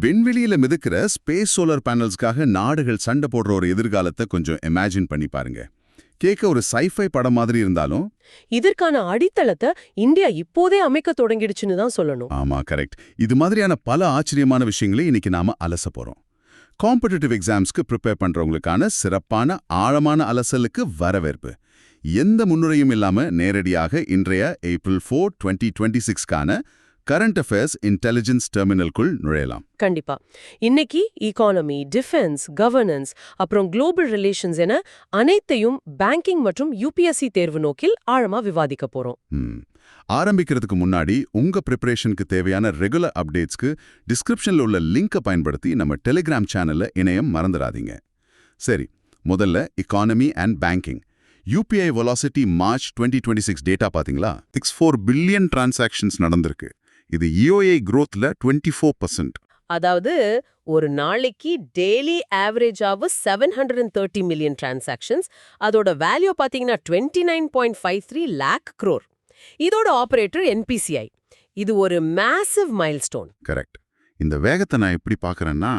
விண்வெளியில மிதக்கிற space solar பேனல்ஸ்க்காக நாடுகள் சண்டை போடுற ஒரு எதிர்காலத்தை கொஞ்சம் இமேஜின் பண்ணி பாருங்க. கேட்க ஒரு சைஃபை படம் மாதிரி இருந்தாலும் இதற்கான அடித்தளத்தை இந்தியா இப்போதே அமைக்க தொடங்கிடுச்சுன்னு தான் சொல்லணும். ஆமா, கரெக்ட். இது மாதிரியான பல ஆச்சரியமான விஷயங்களை இன்னைக்கு நாம அலச போறோம். காம்படிட்டிவ் எக்ஸாம்ஸ்க்கு ப்ரிப்பேர் பண்றவங்களுக்கான சிறப்பான ஆழமான அலசலுக்கு வரவேற்பு. எந்த முன்னுரையும் இல்லாம நேரடியாக இன்றைய April 4, 2026க்கான கரண்ட் அஃபேர்ஸ் இன்டெலிஜென்ஸ் டெர்மினல்குள் நுழையலாம். கண்டிப்பா. இன்னைக்கு ஈகானமி, டிஃபென்ஸ், கவர்னன்ஸ், அப்புறம் குளோபல் ரிலேஷன்ஸ் என அனைத்தையும் பேங்கிங் மற்றும் யூபிஎஸ்சி தேர்வு நோக்கில் ஆழமா விவாதிக்க போறோம். ஆரம்பிக்கிறதுக்கு முன்னாடி உங்க ப்ரிப்பரேஷனுக்கு தேவையான ரெகுலர் அப்டேட்ஸ்க்கு டிஸ்கிரிப்ஷன்ல உள்ள லிங்கை பயன்படுத்தி நம்ம டெலிகிராம் சேனல்ல இணையம் மறந்துடாதீங்க. சரி, முதல்ல economy and banking. UPI velocity March 2026 data பாத்தீங்களா? 64 பில்லியன் டிரான்சாக்ஷன்ஸ் நடந்திருக்கு. இது EOI growthல 24%. அதாவது ஒரு நாளைக்கு டெய்லி ஆவரேஜாக 730 மில்லியன் டிரான்சாக்ஷன்ஸ், அதோட வேல்யூ பாத்தீங்கன்னா 29.53 lakh crore. இதோட ஆபரேட்டர் NPCI. இது ஒரு மேசிவ் மைல்ஸ்டோன். கரெக்ட். இந்த வேகத்தை நான் எப்படி பார்க்கறேன்னா,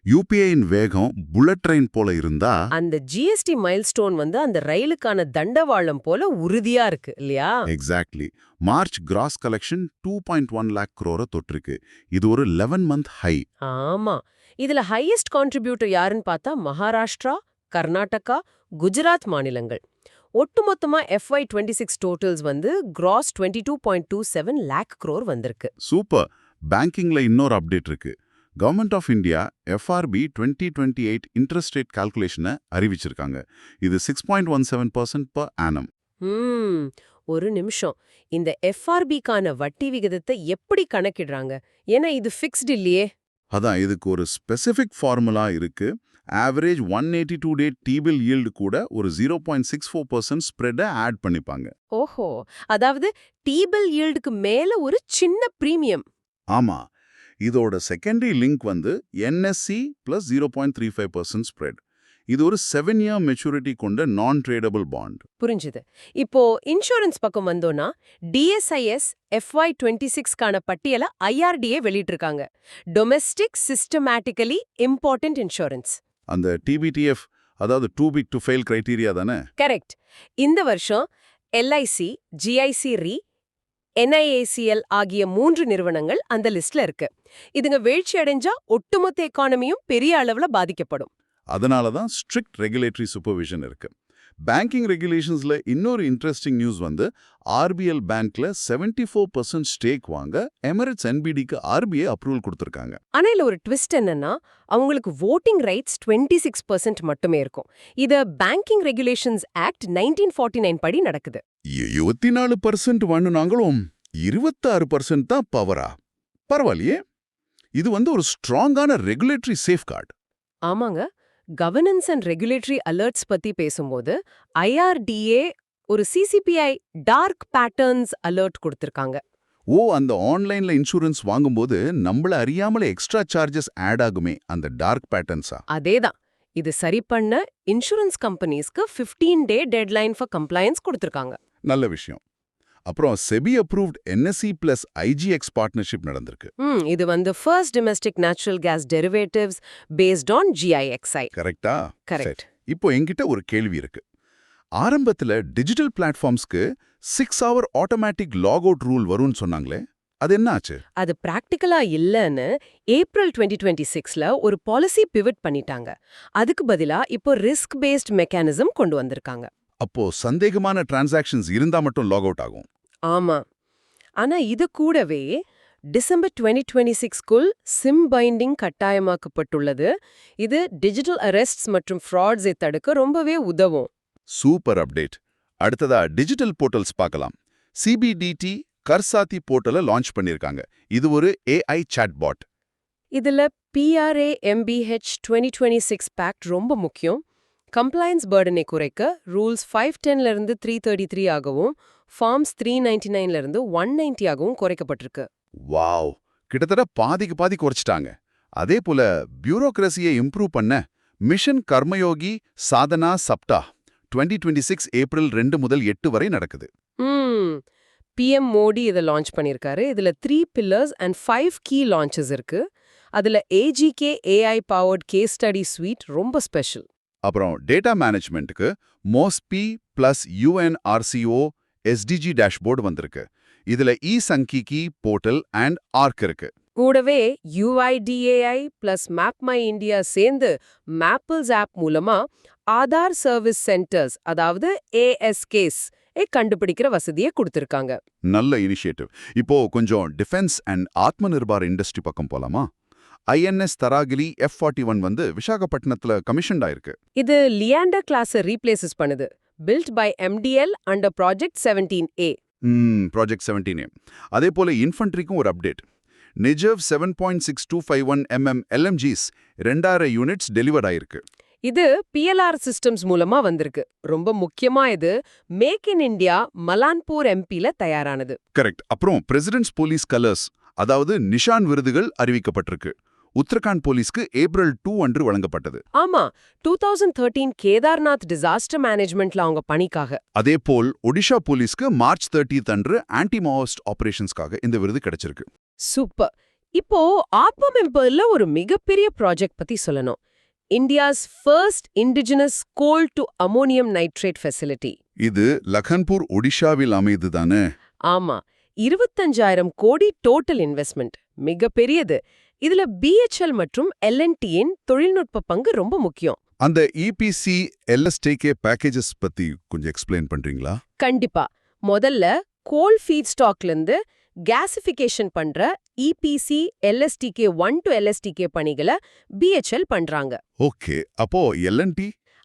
யூபிஐயின் வேகம் புல்லட் ட்ரெயின் போல இருந்தா, அந்த ஜிஎஸ்டி மைல்ஸ்டோன் அந்த ரயிலுக்கான தண்டவாளம் போல உறுதியா இருக்கு இல்லையா? Exactly. March gross collection 2.1 lakh crore தொட்டிருக்கு. இது ஒரு 11 month ஹை. ஆமா. இதுல ஹையஸ்ட் கான்ட்ரிபியூட்டர் யாருன்னு பார்த்தா மகாராஷ்டிரா, கர்நாடகா, குஜராத் மாநிலங்கள். ஒட்டுமொத்தமா FY26 totals gross 22.27 lakh crore வந்திருக்கு. சூப்பர். பேங்கிங்ல இன்னொரு அப்டேட் இருக்கு. Government of India FRB 2028 interest rate கால்குலேஷனை அறிவிச்சிருக்காங்க. இது 6.17% per annum. ஒரு நிமிஷம். இந்த FRBக்கான வட்டி விகிதத்தை எப்படி கணக்கிடுறாங்க? ஏன்னா இது ஃபிக்ஸ்டு இல்லையே. அதான், இதுக்கு ஒரு ஸ்பெசிஃபிக் ஃபார்முலா இருக்கு. ஆவரேஜ் 182 டே T-bill yield கூட ஒரு 0.64% ஸ்ப்ரெட்டை ஆட் பண்ணிப்பாங்க. ஓஹோ, அதாவது T-bill yieldக்கு மேல ஒரு சின்ன பிரீமியம். ஆமா. இதோட secondary link NSE plus 0.35% spread. இது ஒரு 7-year மெச்சூரிட்டி கொண்ட நான் ட்ரேடபிள் பாண்ட். புரிஞ்சுது. இப்போ இன்சூரன்ஸ் பக்கம் வந்தோம்னா DSIS FY26க்கான பட்டியலை IRDA வெளியிட்டிருக்காங்க. Domestic systematically important insurance. அந்த TBTF, அதாவது too big to fail criteria தானே? கரெக்ட். இந்த வருஷம் LIC, GIC Re, NIACL ஆகிய 3 நிறுவனங்கள் அந்த லிஸ்ட்ல இருக்கு. இதுங்க வீழ்ச்சி அடைஞ்சா ஒட்டுமொத்த எக்கானமியும் பெரிய அளவுல பாதிக்கப்படும். அதனால தான் ஸ்ட்ரிக்ட் ரெகுலேட்டரி சூப்பர்விஷன் இருக்கு. பேங்கிங் ரெகுலேஷன்ஸ்ல இன்னொரு இன்ட்ரெஸ்டிங் நியூஸ் RBL பேங்க்ல 74% ஸ்டேக் வாங்க எமிரேட்ஸ் NBDக்கு RBI அப்ரூவல் கொடுத்திருக்காங்க. ஆனா இதுல ஒரு ட்விஸ்ட் என்னன்னா, அவங்களுக்கு voting ரைட்ஸ் 26% மட்டுமே இருக்கும். இது பேங்கிங் ரெகுலேஷன்ஸ் ஆக்ட் 1949 படி நடக்குது. 24% வாங்குனாங்களும் 26% தான் பவரா? பரவாயில்லையே. இது ஒரு ஸ்ட்ராங்கான ரெகுலேட்டரி சேஃப்கார்டு. ஆமாங்க. கவர்னன்ஸ் அண்ட் ரெகுலேட்டரி அலர்ட்ஸ் பத்தி பேசும்போது IRDA ஒரு CCPI டார்க் பேட்டர்ன்ஸ் அலர்ட் கொடுத்திருக்காங்க. அந்த ஆன்லைன்ல இன்சூரன்ஸ் வாங்கும்போது நம்மள அறியாமலே எக்ஸ்ட்ரா சார்ஜஸ் ஆட் ஆகுமே, அந்த டார்க் பேட்டர்ன்ஸா? அதேதான். இது சரி பண்ண இன்சூரன்ஸ் கம்பெனிஸ்க்கு 15 டே டெட்லைன் ஃபார் கம்ப்ளையன்ஸ் கொடுத்திருக்காங்க. நல்ல விஷயம். அப்புறம் SEBI approved NSE plus IGX partnership நடந்திருக்கு. இது first domestic natural gas derivatives based on GIXI. கரெக்ட்டா? கரெக்ட். இப்போ என்கிட்ட ஒரு கேள்வி இருக்கு. ஆரம்பத்துல டிஜிட்டல் பிளாட்ஃபார்ம்ஸ்க்கு 6 hour automatic lock out rule வரும்னு சொன்னாங்களே, அது என்ன ஆச்சு? அது பிராக்டிக்கலா இல்லன்னு ஏப்ரல் 2026ல ஒரு பாலிசி பிவிட் பண்ணிட்டாங்க. அதுக்கு பதிலா இப்போ ரிஸ்க் பேஸ்ட் மெக்கானிசம் கொண்டு வந்திருக்காங்க. அப்போ சந்தேகமான டிரான்சாக்ஷன்ஸ் இருந்தா மட்டும் லாக் அவுட் ஆகும். ஆமா. ஆனா இது கூடவே டிசம்பர் 2026க்குள் சிம் பைண்டிங் கட்டாயமாக்கப்பட்டுள்ளது. இது டிஜிட்டல் அரெஸ்ட்ஸ் மற்றும் ஃப்ராட்ஸை தடுக்க ரொம்பவே உதவும். Super update. அடுத்ததா டிஜிட்டல் போர்ட்டல்ஸ் பார்க்கலாம். CBDT கர்சாத்தி போர்ட்டலை லான்ச் பண்ணிருக்காங்க. இது ஒரு AI சாட்பாட். இதுல PRAMBH 2026 பேக்ட் ரொம்ப முக்கியம். கம்ப்ளையன்ஸ் பர்டனை குறைக்க ரூல்ஸ் 510ல இருந்து 333 ஆகவும் ஃபார்ம்ஸ் 399ல இருந்து 190 ஆகவும் குறைக்கப்பட்டிருக்கு. வாவ், கிட்டத்தட்ட பாதிக்கு பாதி குறைச்சிட்டாங்க. அதே போல பியூரோக்ரஸியை இம்ப்ரூவ் பண்ண மிஷன் கர்மயோகி சாதனா சப்தா 2026 ஏப்ரல் 2 முதல் 8 வரை நடக்குது. PM மோடி இதை லான்ச் பண்ணியிருக்காரு. இதுல 3 pillars and 5 key launches இருக்கு. அதுல AGK AI powered case study suite ரொம்ப ஸ்பெஷல். அப்புறம் டேட்டா மேனேஜ்மெண்ட்டுக்கு MoSPI plus UNRCO SDG dashboard வந்திருக்கு. இதுல இ-சங்கீகி போர்ட்டல் அண்ட் ஆர்க் இருக்கு. கூடவே UIDAI பிளஸ் மேப்மை இந்தியா சேர்ந்து மேப்பிள்ஸ் ஆப் மூலமா ஆதார் சர்வீஸ் சென்டர்ஸ், அதாவது ASKs கண்டுபிடிக்கிற வசதியை கொடுத்திருக்காங்க. நல்ல இனிஷியேட்டிவ். இப்போ கொஞ்சம் defence and Atma Nirbhar industry பக்கம் போலாமா? INS தராகிலி F-41 வந்து விசாகப்பட்டினத்துல கமிஷன்ட் ஆயிருக்கு. இது லியாண்டர் கிளாஸை ரீப்ளேசஸ் பண்ணுது. Built by MDL under project 17A. Project 17A. அதே போல இன்ஃபன்ட்ரிக்கும் ஒரு அப்டேட். நிஜவ் 7.6251 mm LMGs 2000 யூனிட்ஸ் டெலிவர் ஆயிருக்கு. இது PLR சிஸ்டம்ஸ் மூலமா வந்திருக்கு. ரொம்ப முக்கியமா இது மேக் இன் இந்தியா மலான்பூர் MP-ல தயாரானது. கரெக்ட். அப்புறம் பிரசிடென்ட்ஸ் போலீஸ் கலர்ஸ், அதாவது நிஷான் விருதுகள் அறிவிக்கப்பட்டிருக்கு. உத்தரகாண்ட் போலீஸ்க்கு ஏப்ரல் 2 அன்று வழங்கப்பட்டது. ஆமா, 2013 கேதார்நாத் டிசாஸ்டர் மேனேஜ்மெண்ட்ல அவங்க பணிக்காக. அதேபோல் ஒடிஷா போலீஸ்க்கு மார்ச் 30 அன்று ஆன்டி மாவோயிஸ்ட் ஆபரேஷன்ஸ்க்காக இந்த விருது கிடைச்சிருக்கு. சூப்பர். இப்போ ஆத்மமிம்பர்ல ஒரு மிகப்பெரிய ப்ராஜெக்ட் பத்தி சொல்லணும். India's first indigenous goal to ammonium nitrate facility. இது லखनपुर ஒடிஷாவில் அமைதுதானே? ஆமா, 25,000 கோடி டோட்டல் இன்வெஸ்ட்மெண்ட், மிகப்பெரியது. இதுல BHL மற்றும் L&Tயின் தொழில்நுட்ப பங்கு ரொம்ப முக்கியம். அந்த EPC LSTK பேக்கேஜஸ் பத்தி கொஞ்சம் எக்ஸ்பிளைன் பண்றீங்களா? கண்டிப்பா. முதல்ல கோல் ஃபீட் ஸ்டாக்லேருந்து கேசிஃபிகேஷன் பண்ற EPC LSTK 1 to LSTK பணிகளை BHL பண்றாங்க. ஓகே, அப்போ L&T?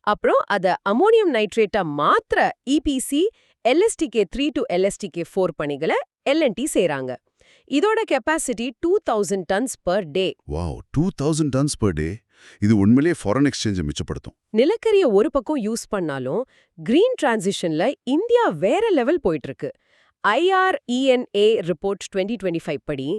அப்புறம் அத அமோனியம் நைட்ரேட்டா மாத்திர EPC LSTK 3 to LSTK 4 பணிகளை L&T செய்றாங்க. இதோட capacity 2000 tons per day. Wow, 2000 tons per day. இது உண்மையிலேயே ஃபாரின் எக்ஸ்சேஞ்சை மிச்சப்படுத்தும். நிலக்கரிய ஒரு பக்கம் யூஸ் பண்ணாலும் கிரீன் டிரான்சிஷன்ல இந்தியா வேற லெவல் போயிட்டு இருக்கு. IRENA ரிப்போர்ட் 2025 படி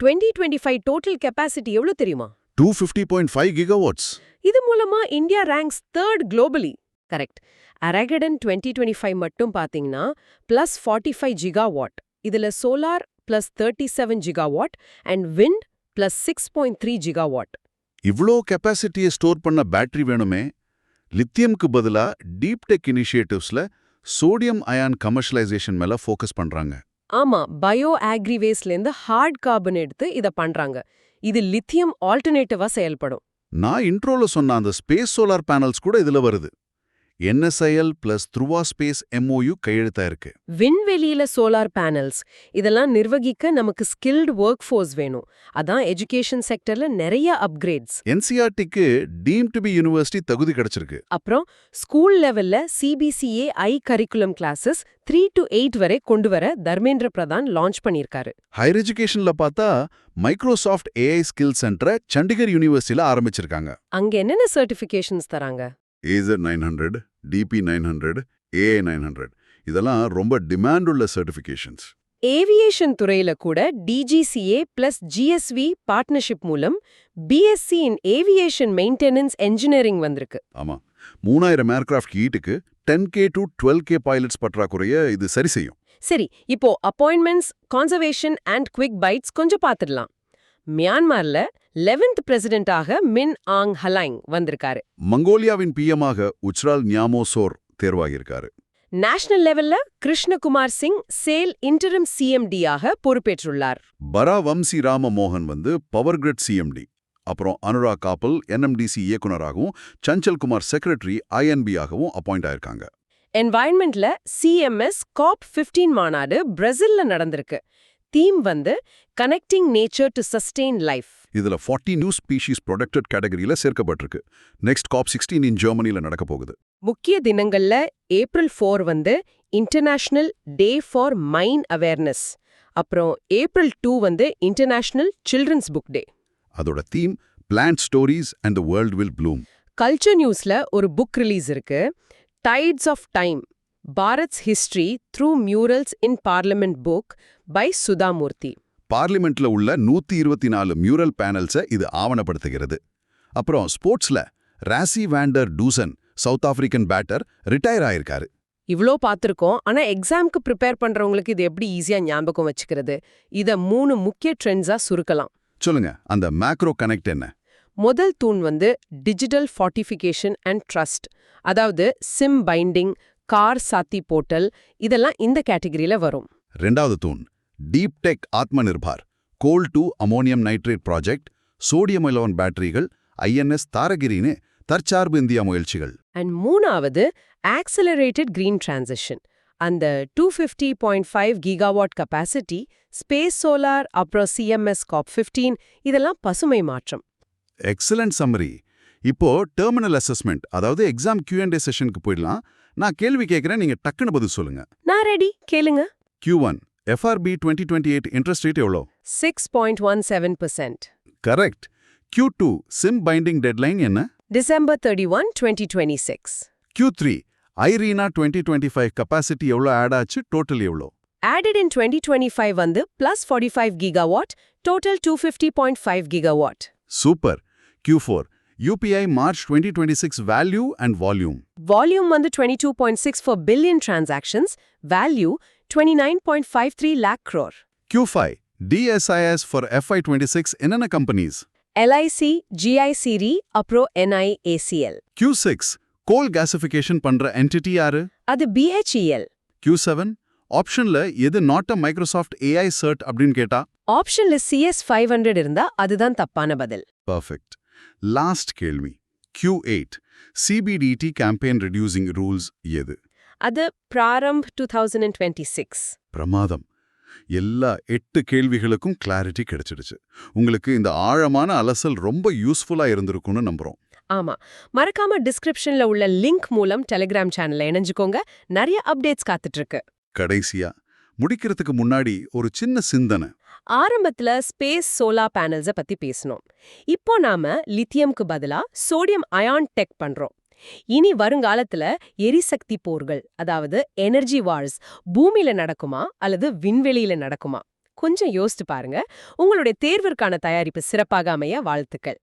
2025 டோட்டல் கெப்பாசிட்டி எவ்வளவு தெரியுமா? 250.5 gigawatts. இது மூலமா India ranks 3rd globally. Correct. அரகடன் 2025 மட்டும் பாத்தீங்கன்னா +45 gigawatt. இதுல solar +37 gigawatt and wind +6.3 gigawatt. இவ்ளோ கெப்பாசிட்டியை ஸ்டோர் பண்ண பேட்டரி வேணுமே. லித்தியம்க்கு பதிலா டீப் டெக் இனிஷியேட்டிவ்ஸ்ல சோடியம் அயான் கமர்ஷியலைசேஷன் மேல ஃபோக்கஸ் பண்றாங்க. ஆமா, பயோ ஆக்ரிவேஸ்லேருந்து ஹார்ட் கார்பன் எடுத்து இத பண்றாங்க. இது லித்தியம் ஆல்டர்னேட்டிவா செயல்படும். நான் இன்ட்ரோல சொன்ன அந்த ஸ்பேஸ் சோலார் பேனல்ஸ் கூட இதுல வருது. NSIL + த்ருவா ஸ்பேஸ் MOU கையெழுத்தாயிருக்கு. விண்வெளியில சோலார் பேனல்ஸ் இதெல்லாம் நிர்வகிக்க நமக்கு ஸ்கில்டு ஒர்க் ஃபோர்ஸ் வேணும். அதான் எஜுகேஷன் செக்டர்ல நிறைய அப்கிரேட்ஸ். NCERTக்கு டீம் டு பி யூனிவர்சிட்டி தகுதி கிடைச்சிருக்கு. அப்புறம் ஸ்கூல் லெவல்ல CBCA கரிக்குலம் கிளாஸஸ் 3 to 8 வரை கொண்டு வர தர்மேந்திர பிரதான் லான்ச் பண்ணியிருக்காரு. ஹையர் எஜுகேஷன்ல பார்த்தா மைக்ரோசாஃப்ட் AI ஸ்கில் சென்டரை சண்டிகர் யூனிவர்சிட்டியில ஆரம்பிச்சிருக்காங்க. அங்க என்னென்ன சர்டிஃபிகேஷன்ஸ் தராங்க? AZ 900, DP 900, AA 900 இதெல்லாம் ரொம்ப டிமாண்ட் உள்ள சர்டிஃபிகேஷன்ஸ். ஏவியேஷன் துறையில கூட DGCA + GSV பார்ட்னர்ஷிப் மூலம் BSc in aviation maintenance engineering வந்திருக்கு. ஆமா, 3000 ஏர்கிராஃப்ட் ஹீட்டுக்கு 10K to 12K பைலட்ஸ் பற்றாக்குறைய இது சரி செய்யும். சரி, இப்போ appointments, conservation and quick bites கொஞ்சம் பார்த்துடலாம். மியான்மர்ல 11th பிரசிடென்ட்டாக மின் ஆங் ஹலைங் வந்திருக்காரு. மங்கோலியாவின் PM-ஆக உச்ரால் ஞாமோசோர் தேர்வாகியிருக்காரு. நேஷனல் லெவல்ல கிருஷ்ணகுமார் சிங் சேல் இன்டரிம் CMD-ஆக பொறுப்பேற்றுள்ளார். பரா வம்சி ராம மோகன் வந்து பவர் கிரிட் CMD. அப்புறம் Anurag காப்பல் NMDC இயக்குனராகவும் Chanchal Kumar secretary INB-ஆகவும் appoint ஆயிருக்காங்க. என்வாயன்மெண்ட்ல CMS COP15 மாநாடு பிரேசில்ல நடந்திருக்கு. தீம் வந்து connecting nature to sustain life. இதுல 40 நியூ ஸ்பீஷீஸ் ப்ரொடெக்டட் கேட்டகரியில சேர்க்கப்பட்டிருக்கு. நெக்ஸ்ட் COP16 இன் ஜெர்மனில நடக்க போகுது. முக்கிய தினங்கள்ல ஏப்ரல் 4 வந்து international day for mine awareness. அப்புறம் ஏப்ரல் 2 வந்து இன்டர்நேஷனல் சில்ட்ரன்ஸ் புக் டே. அதோட theme plant stories and the world will bloom. Culture நியூஸ்ல ஒரு புக் ரிலீஸ் இருக்கு. Tides of time, Bharat's history through murals in parliament book by Sudha Murty. பார்லிமெண்ட்ல உள்ள 124 mural பேனல்ஸை இது ஆவணப்படுத்துகிறது. அப்புறம் ஸ்போர்ட்ஸ்ல Rassie van der Dussen, South African batter, retire ஆயிருக்காரு. இவ்ளோ பார்த்திருக்கோம். ஆனா எக்ஸாம்க்கு ப்ரிப்பேர் பண்றவங்களுக்கு இது எப்படி ஈஸியா ஞாபகம் வச்சுக்கிறது? இத 3 முக்கிய ட்ரெண்ட்ஸா சுருக்கலாம். சொல்லுங்க, அந்த மேக்ரோ கனெக்ட் என்ன? முதல் தூண் வந்து டிஜிட்டல் ஃபார்ட்டிஃபிகேஷன் அண்ட் ட்ரஸ்ட். அதாவது சிம் பைண்டிங், கார் சாத்தி போர்ட்டல், இதெல்லாம் இந்த கேட்டகரியில வரும். ரெண்டாவது தூண் deep tech Atma Nirbhar, coal to ammonium nitrate project, sodium அயலான் பேட்டரிகள், INS தாரகிரின்னு தற்சார்பு இந்தியா முயற்சிகள். அண்ட் மூணாவது ஆக்சிலரேட்டட் கிரீன் டிரான்சிஷன். அந்த 250.5 கிகாவாட் கெப்பாசிட்டி, ஸ்பேஸ் சோலார், அப்புறம் CMS COP15, இதெல்லாம் பசுமை மாற்றம். Excellent summary. இப்போ டெர்மினல் அசஸ்மெண்ட், அதாவது எக்ஸாம் Q&A செஷனுக்கு போயிடலாம். நான் கேள்வி கேட்குறேன், நீங்க டக்குன்னு பதில் சொல்லுங்க. நான் ரெடி, கேளுங்க. Q1 FRB 2028 இன்ட்ரெஸ்ட் ரேட் எவ்வளோ? 6.17%. Correct. Q2 sim binding deadline என்ன? டிசம்பர் 31, 2026. Q3 ஐரீனா 2025 கெப்பாசிட்டி எவ்வளோ ஆட் ஆச்சு? டோட்டல் எவ்வளோ? Added in 2025 வந்து plus 45 gigawatt, total 250.5 gigawatt. Super. Q4 UPI March 2026 value and volume. Volume வந்து 22.64 billion transactions, value 29.53 lakh crore. Q5 DSIS for FY26 என்னென்ன companies? LIC, GIC Re, அப்ரோ NIACL. Q6 கோல் கேசிஃபிகேஷன் பண்ற entity யாரு? அது BHEL. Q7 ஆப்ஷன்ல எது not a Microsoft AI shirt அப்படின்னு கேட்டா? ஆப்ஷன்ல CS 500 இருந்தா அதுதான் தப்பான பதில். பர்ஃபெக்ட். லாஸ்ட் கேள்வி. Q8 CBDT campaign reducing rules எது? அது பிராரம்ப் 2026. பிரமாதம். எல்லா 8 கேள்விகளுக்கும் கிளாரிட்டி கிடைச்சிடுச்சு. உங்களுக்கு இந்த ஆழமான அலசல் ரொம்ப யூஸ்ஃபுல்லா இருந்திருக்கும்னு நம்புறோம். ஆமா, மறக்காம டிஸ்கிரிப்ஷன்ல உள்ள லிங்க் மூலம் டெலிகிராம் சேனல்ல இணைஞ்சுக்கோங்க. நிறைய அப்டேட்ஸ் காத்துட்டு இருக்கு. கடைசியா முடிக்கிறதுக்கு முன்னாடி ஒரு சின்ன சிந்தனை. ஆரம்பத்துல ஸ்பேஸ் சோலார் பேனல்ஸை பத்தி பேசணும். இப்போ நாம லித்தியம்க்கு பதிலா சோடியம் அயான் டெக் பண்றோம். இனி வருங்காலத்துல எரிசக்தி போர்கள், அதாவது எனர்ஜி வார்ஸ், பூமியில நடக்குமா அல்லது விண்வெளியில நடக்குமா? கொஞ்சம் யோசித்து பாருங்க. உங்களுடைய தேர்விற்கான தயாரிப்பு சிறப்பாக அமைய வாழ்த்துக்கள்.